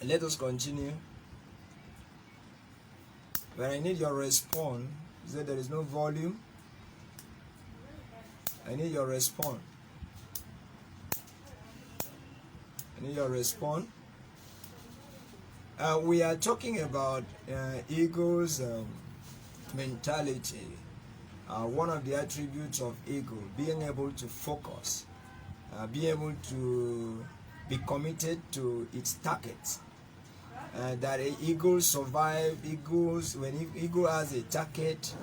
Let us continue. When I need your response, you said there is no volume. I need your response. I need your response. We are talking about eagle's mentality. One of the attributes of eagle, being able to focus, being able to be committed to its target. That an eagle survive. When eagle has a target,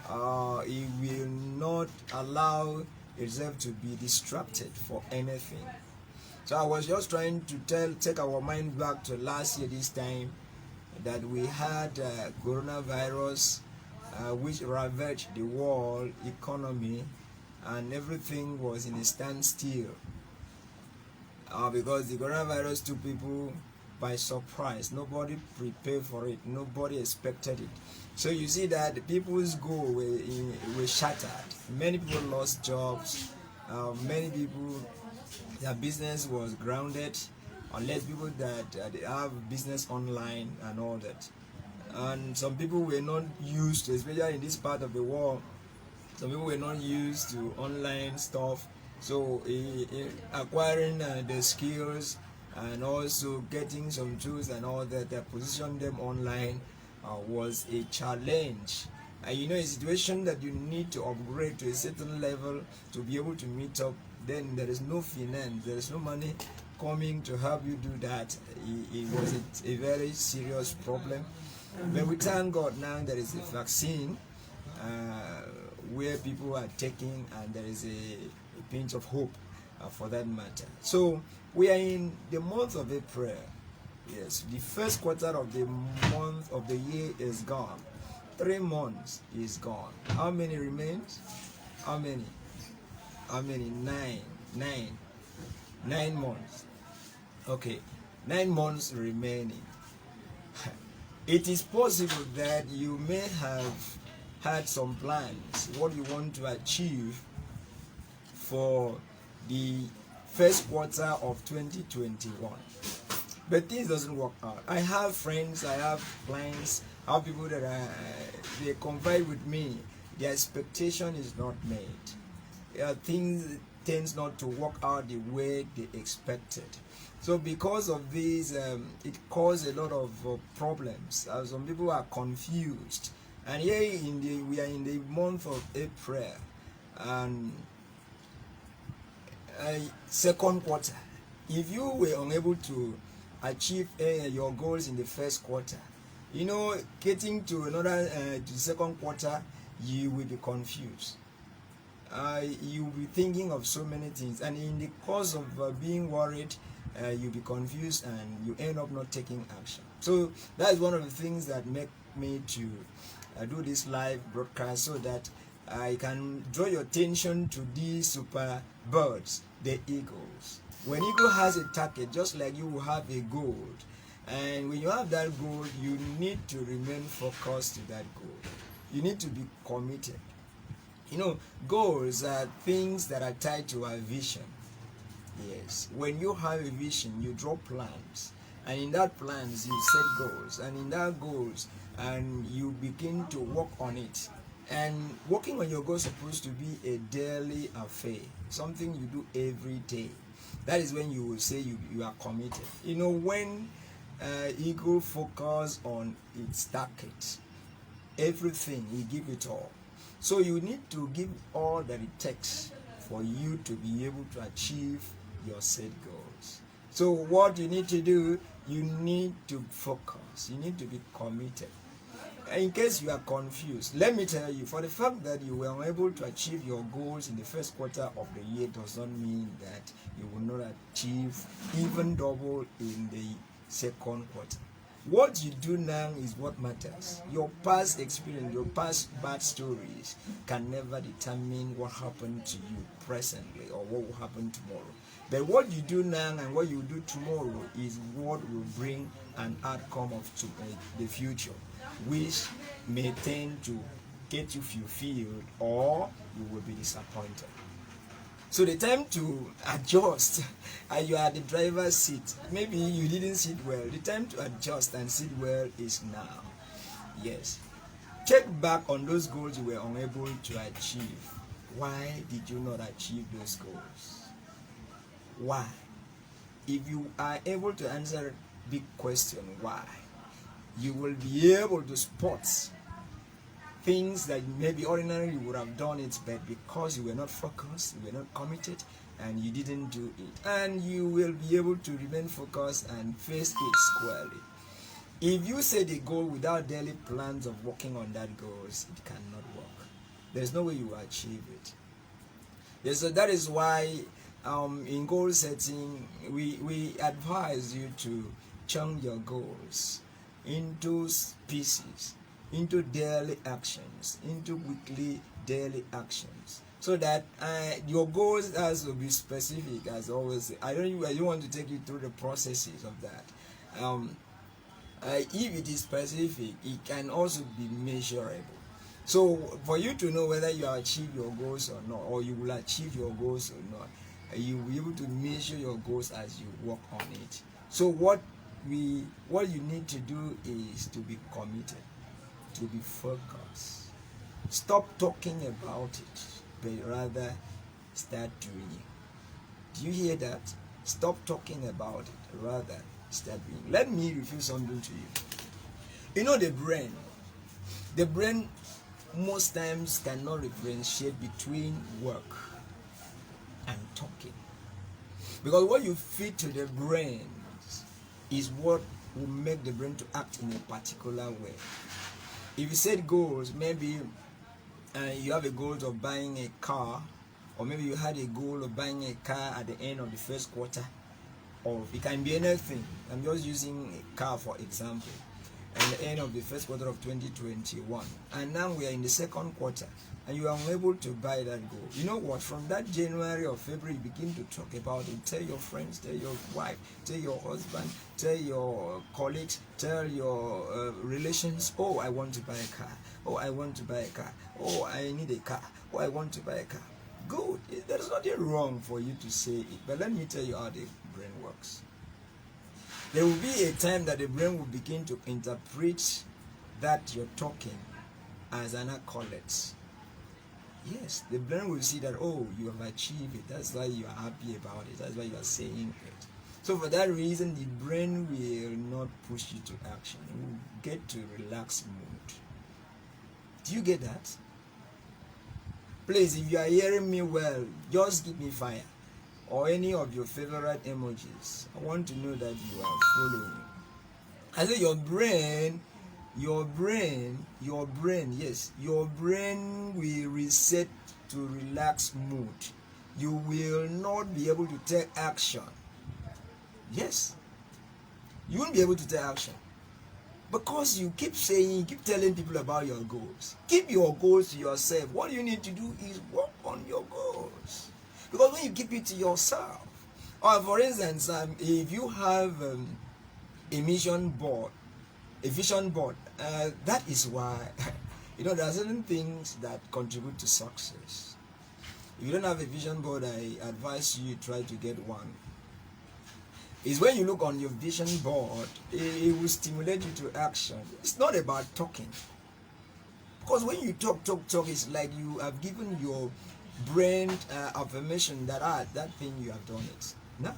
it will not allow itself to be distracted for anything. So I was just trying to take our mind back to last year this time, that we had coronavirus, which ravaged the world economy, and everything was in a standstill because the coronavirus took people by surprise. Nobody prepared for it. Nobody expected it. So you see that people's goals were shattered. Many people lost jobs. Many people, their business was grounded, unless people that they have business online and all that. And some people were not used to, especially in this part of the world, some people were not used to online stuff. So acquiring the skills and also getting some tools and all that position them online was a challenge. And you know, a situation that you need to upgrade to a certain level to be able to meet up, then there is no finance, there is no money coming to help you do that. It was a very serious problem. But we thank God now there is a vaccine where people are taking, and there is a pinch of hope for that matter. So we are in the month of April. Yes, the first quarter of the month of the year is gone. 3 months is gone. How many remains? How many? 9 months. Okay, 9 months remaining. It is possible that you may have had some plans, what you want to achieve for the first quarter of 2021. But things doesn't work out. I have friends, I have clients, I have people that they confide with me. Their expectation is not made. Things tends not to work out the way they expected. So because of this, it caused a lot of problems. Some people are confused. And here we are in the month of April, and second quarter. If you were unable to achieve your goals in the first quarter, you know, getting to another to the second quarter, you will be confused. You will be thinking of so many things, and in the course of being worried, you'll be confused and you end up not taking action. So that is one of the things that make me to do this live broadcast, so that I can draw your attention to these super birds, the eagles. When eagle has a target, just like you will have a goal, and when you have that goal, you need to remain focused to that goal. You need to be committed. You know, goals are things that are tied to our vision. Yes, when you have a vision, you draw plans, and in that plans you set goals, and in that goals, and you begin to work on it. And working on your goals is supposed to be a daily affair, something you do every day. That is when you will say you are committed. You know, when eagle focus on its target, everything, you give it all. So you need to give all that it takes for you to be able to achieve your set goals. So what you need to do, you need to focus. You need to be committed. In case you are confused, let me tell you, for the fact that you were unable to achieve your goals in the first quarter of the year does not mean that you will not achieve even double in the second quarter. What you do now is what matters. Your past experience, your past bad stories can never determine what happened to you presently or what will happen tomorrow. But what you do now and what you do tomorrow is what will bring an outcome of the future, which may tend to get you fulfilled, or you will be disappointed. So the time to adjust, and you are at the driver's seat. Maybe you didn't sit well. The time to adjust and sit well is now. Yes. Check back on those goals you were unable to achieve. Why did you not achieve those goals? Why? If you are able to answer big question why, you will be able to spot things that maybe ordinarily you would have done it, but because you were not focused, you were not committed, and you didn't do it, and you will be able to remain focused and face it squarely. If you set a goal without daily plans of working on that goals, it cannot work. There's no way you will achieve it. Yes, so that is why in goal setting, we advise you to chunk your goals into pieces, into daily actions, into weekly daily actions, so that your goals has to be specific. As always, I don't want to take you through the processes of that. If it is specific, it can also be measurable. So for you to know whether you achieve your goals or not, or you will achieve your goals or not, you will be able to measure your goals as you work on it. So what you need to do is to be committed, to be focused. Stop talking about it, but rather start doing it. Do you hear that? Stop talking about it, rather start doing it. Let me reveal something to you. You know, the brain most times cannot differentiate between work and talking, because what you feed to the brain is what will make the brain to act in a particular way. If you set goals, maybe you have a goal of buying a car, or maybe you had a goal of buying a car at the end of the first quarter, or it can be anything. I'm just using a car for example. At the end of the first quarter of 2021, and now we are in the second quarter, and you are unable to buy that goal. You know what? From that January or February, you begin to talk about it. Tell your friends, tell your wife, tell your husband, tell your colleagues, tell your relations. Oh, I want to buy a car. Oh, I want to buy a car. Oh, I need a car. Oh, I want to buy a car. Good. There is nothing wrong for you to say it, but let me tell you how the brain works. There will be a time that the brain will begin to interpret that you're talking as an accolade. Yes, the brain will see that, oh, you have achieved it. That's why you are happy about it. That's why you are saying it. So for that reason, the brain will not push you to action. It will get to relaxed mood. Do you get that? Please, if you are hearing me well, just give me fire, or any of your favorite emojis. I want to know that you are following. I say your brain, yes, your brain will reset to relaxed mood. You will not be able to take action. Yes, you won't be able to take action, because you keep telling people about your goals. Keep your goals to yourself. What you need to do is work on your goals. Because when you keep it to yourself, or for instance, if you have a vision board, that is why, there are certain things that contribute to success. If you don't have a vision board, I advise you try to get one. It's when you look on your vision board, it will stimulate you to action. It's not about talking. Because when you talk, it's like you have given your brain affirmation that that thing you have done it. Now,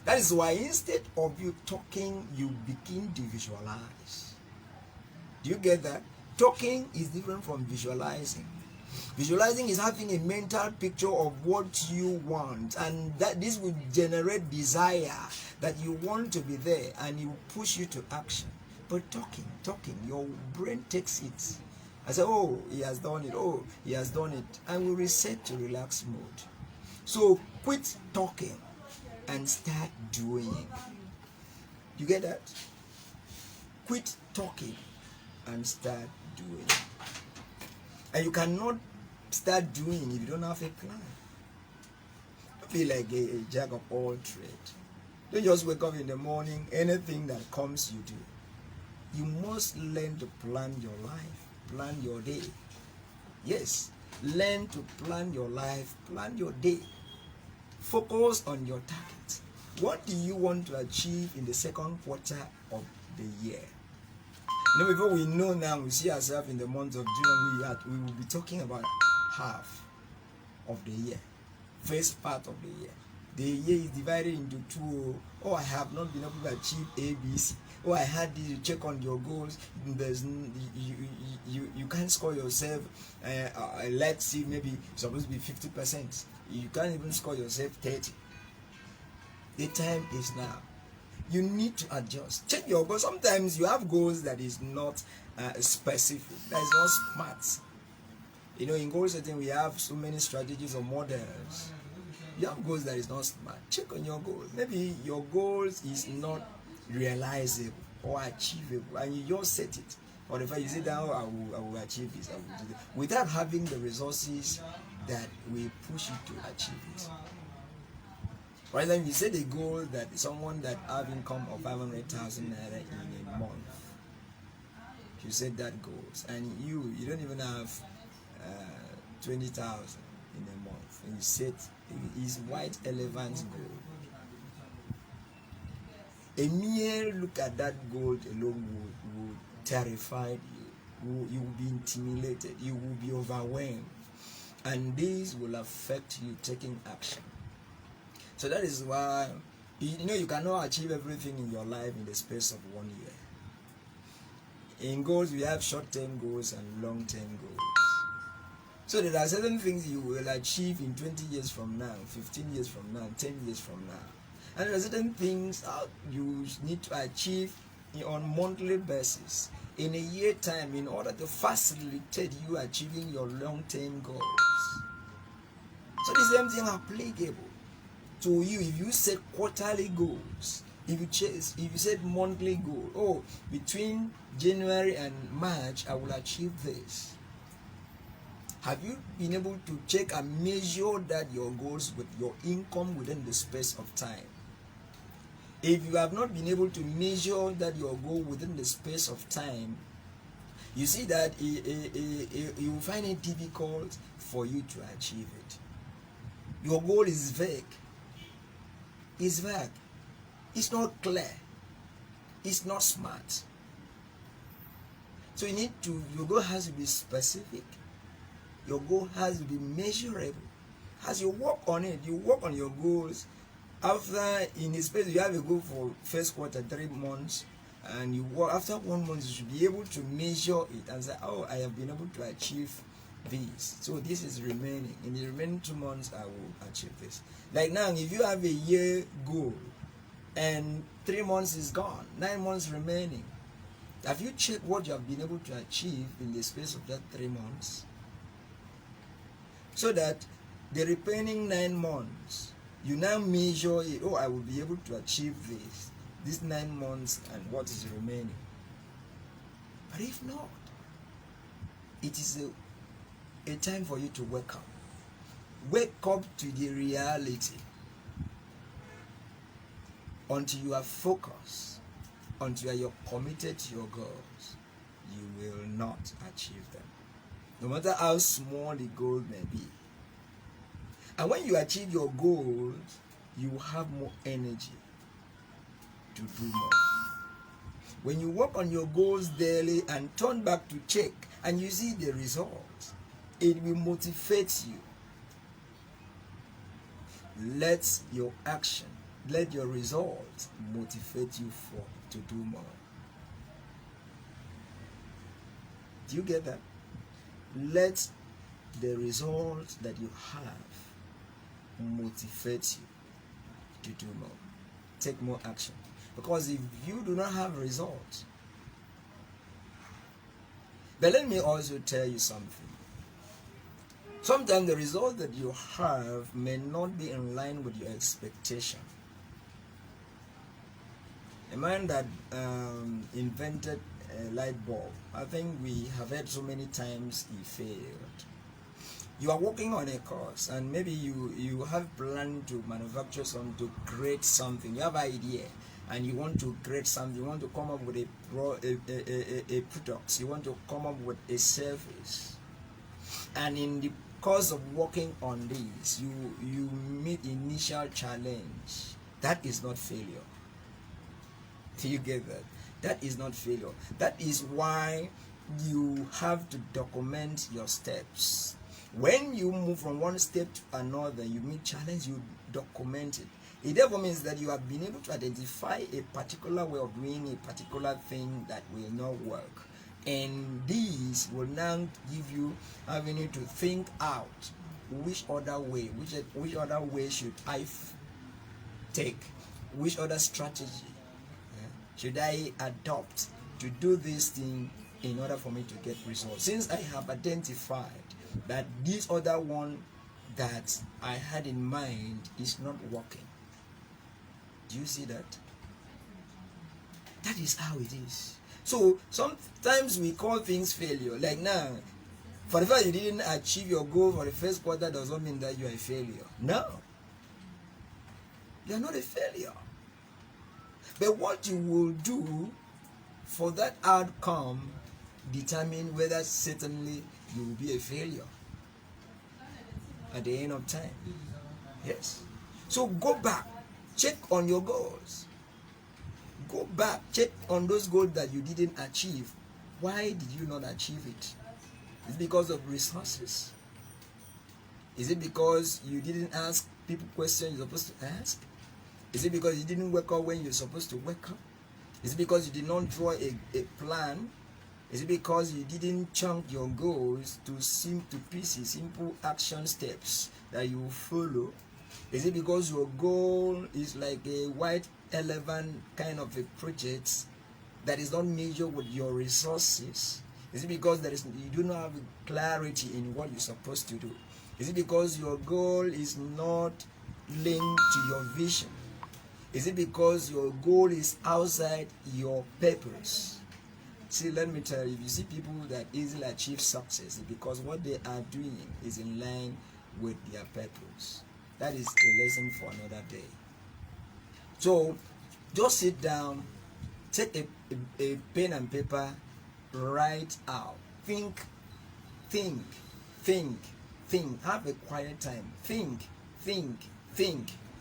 that is why instead of you talking, you begin to visualize. Do you get that? Talking is different from visualizing. Visualizing is having a mental picture of what you want, and that this will generate desire that you want to be there, and it will push you to action. But talking, your brain takes it. I say, oh, he has done it. Oh, he has done it. And we reset to relaxed mode. So quit talking and start doing. You get that? Quit talking and start doing. And you cannot start doing if you don't have a plan. Don't be like a jack of all trades. Don't just wake up in the morning, anything that comes you do. You must learn to plan your life. Plan your day. Yes, learn to plan your life, plan your day. Focus on your target. What do you want to achieve in the second quarter of the year? Now, before we know now, we see ourselves in the month of June, we will be talking about half of the year, first part of the year. The year is divided into two. Oh, I have not been able to achieve A, B, C. Oh, I had this. You check on your goals. There's you can't score yourself. Let's see, maybe it's supposed to be 50%. You can't even score yourself 30. The time is now. You need to adjust. Check your goals. Sometimes you have goals that is not specific. That is not smart. You know, in goal setting, we have so many strategies or models. You have goals that is not smart. Check on your goals. Maybe your goals is not realizable or achievable, and you just set it. Or if you say down, I will achieve this, I will do that, without having the resources that will push you to achieve it. For example, you set a goal that someone that have income of 500,000 naira in a month. You set that goals, and you don't even have 20,000 in a month, and you set his white elephant goal. A mere look at that goal alone would terrify you. You will be intimidated. You will be overwhelmed, and this will affect you taking action. So that is why you cannot achieve everything in your life in the space of 1 year. In goals, we have short-term goals and long-term goals. So there are certain things you will achieve in 20 years from now, 15 years from now, 10 years from now. And there are certain things you need to achieve on monthly basis, in a year time, in order to facilitate you achieving your long-term goals. So the same thing applicable to you. If you set quarterly goals, if you set monthly goal, between January and March I will achieve this. Have you been able to check and measure that your goals with your income within the space of time? If you have not been able to measure that your goal within the space of time, you see that you will find it difficult for you to achieve it. Your goal is vague. It's vague. It's not clear. It's not smart. So your goal has to be specific. Your goal has to be measurable. As you work on it, you work on your goals. After, in the space, you have a goal for first quarter, 3 months, and you work after 1 month, you should be able to measure it and say, I have been able to achieve this. So this is remaining. In the remaining 2 months, I will achieve this. Like now, if you have a year goal and 3 months is gone, 9 months remaining, have you checked what you have been able to achieve in the space of that 3 months? So that the remaining 9 months, you now measure it. I will be able to achieve this 9 months and what is remaining. But if not, it is a time for you to wake up. Wake up to the reality. Until you are focused, until you are committed to your goals, you will not achieve them. No matter how small the goal may be. And when you achieve your goals, you will have more energy to do more. When you work on your goals daily and turn back to check and you see the results, it will motivate you. Let your action, let your results motivate you to do more. Do you get that? Let the results that you have motivate you to do more. Take more action. Because if you do not have results, but let me also tell you something. Sometimes the result that you have may not be in line with your expectation. A man that invented a light bulb, I think we have heard so many times he failed. You are working on a course and maybe you have planned to manufacture something, to create something. You have an idea and you want to create something. You want to come up with a product. You want to come up with a service. And in the because of working on this, you meet initial challenge. That is not failure. Do you get that? That is not failure. That is why you have to document your steps. When you move from one step to another, you meet challenge, you document it. It therefore means that you have been able to identify a particular way of doing a particular thing that will not work. And these will now give you avenue to think out which other way, which other way should I take, which other strategy should I adopt to do this thing in order for me to get results. Since I have identified that this other one that I had in mind is not working. Do you see that? That is how it is. So sometimes we call things failure. Like now, for the fact you didn't achieve your goal for the first quarter does not mean that you are a failure. No. You are not a failure. But what you will do for that outcome determine whether certainly you will be a failure at the end of time. Yes. So go back, check on your goals. Go back, check on those goals that you didn't achieve. Why did you not achieve it? Is it because of resources? Is it because you didn't ask people questions you're supposed to ask? Is it because you didn't wake up when you're supposed to wake up? Is it because you did not draw a plan? Is it because you didn't chunk your goals to pieces, simple action steps that you follow? Is it because your goal is like a white elephant kind of a project that is not measured with your resources? Is it because you do not have clarity in what you're supposed to do? Is it because your goal is not linked to your vision? Is it because your goal is outside your purpose? See, let me tell you, if you see people that easily achieve success, it's because what they are doing is in line with their purpose. That is a lesson for another day. So, just sit down, take a pen and paper, write out, think, have a quiet time, think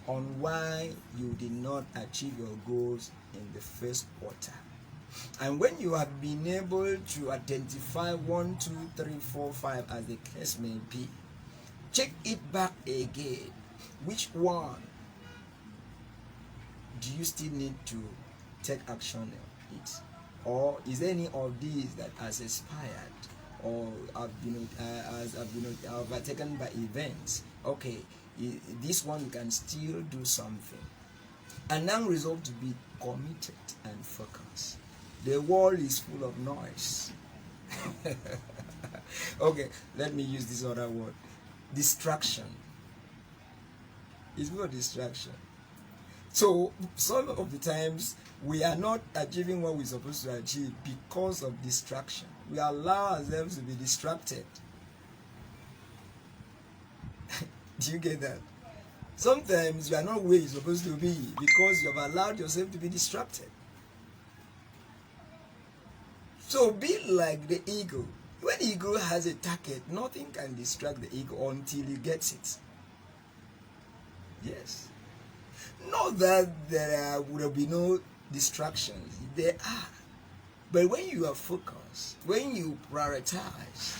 on why you did not achieve your goals in the first quarter. And when you have been able to identify 1, 2, 3, 4, 5 as the case may be, check it back again. Which one do you still need to take action on it? Or is there any of these that has expired or have been overtaken by events? Okay, this one you can still do something. And now resolve to be committed and focused. The world is full of noise. Okay, let me use this other word. Distraction. It's not distraction. So some of the times we are not achieving what we're supposed to achieve because of distraction. We allow ourselves to be distracted. Do you get that? Sometimes you are not where you're supposed to be because you have allowed yourself to be distracted. So be like the eagle. When the eagle has a target, nothing can distract the eagle until he gets it. Yes. Not that there will be no distractions. There are. But when you are focused, when you prioritize,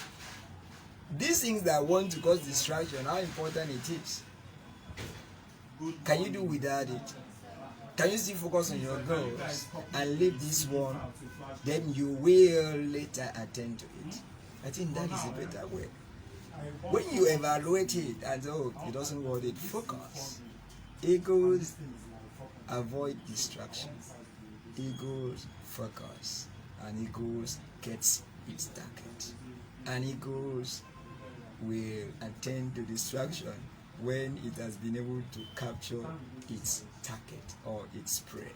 these things that want to cause distraction, how important it is. Can you do without it? Can you still focus on your goals and leave this one? Then you will later attend to it. I think that is a better way. When you evaluate it and it doesn't work, it focus. Eagles avoid distraction. Eagles focus. And eagles gets its target. And eagles will attend to distraction when it has been able to capture its target or its prey.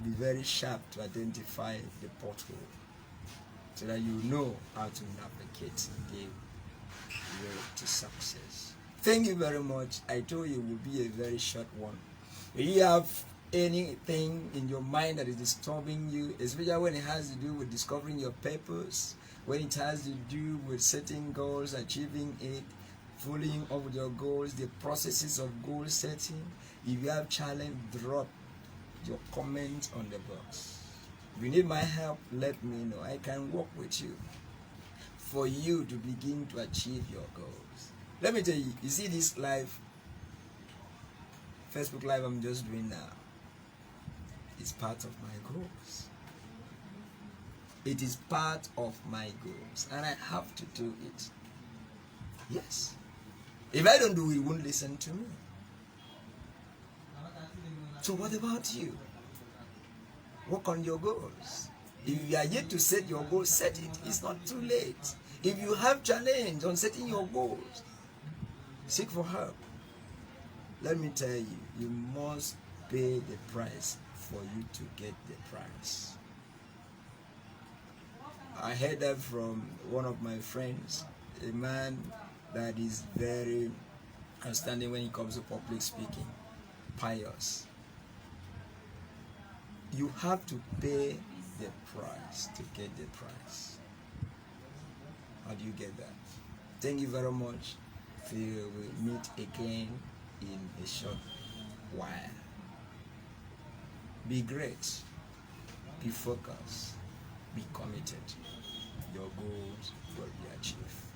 Be very sharp to identify the pothole so that you know how to navigate the road to success. Thank you very much. I told you it will be a very short one. We have anything in your mind that is disturbing you, especially when it has to do with discovering your purpose, when it has to do with setting goals, achieving it, following up with your goals, the processes of goal setting. If you have challenge, drop your comment on the box. If you need my help, let me know. I can work with you for you to begin to achieve your goals. Let me tell you, you see this live, Facebook Live I'm just doing now, it's part of my goals. It is part of my goals, and I have to do it. Yes. If I don't do it, you won't listen to me. So what about you? Work on your goals. If you are yet to set your goals, set it. It's not too late. If you have challenge on setting your goals, seek for help. Let me tell you, you must pay the price for you to get the prize. I heard that from one of my friends, a man that is very outstanding when it comes to public speaking, pious. You have to pay the price to get the prize. How do you get that? Thank you very much. Till we meet again in a short while. Be great. Be focused. Be committed. Your goals will be achieved.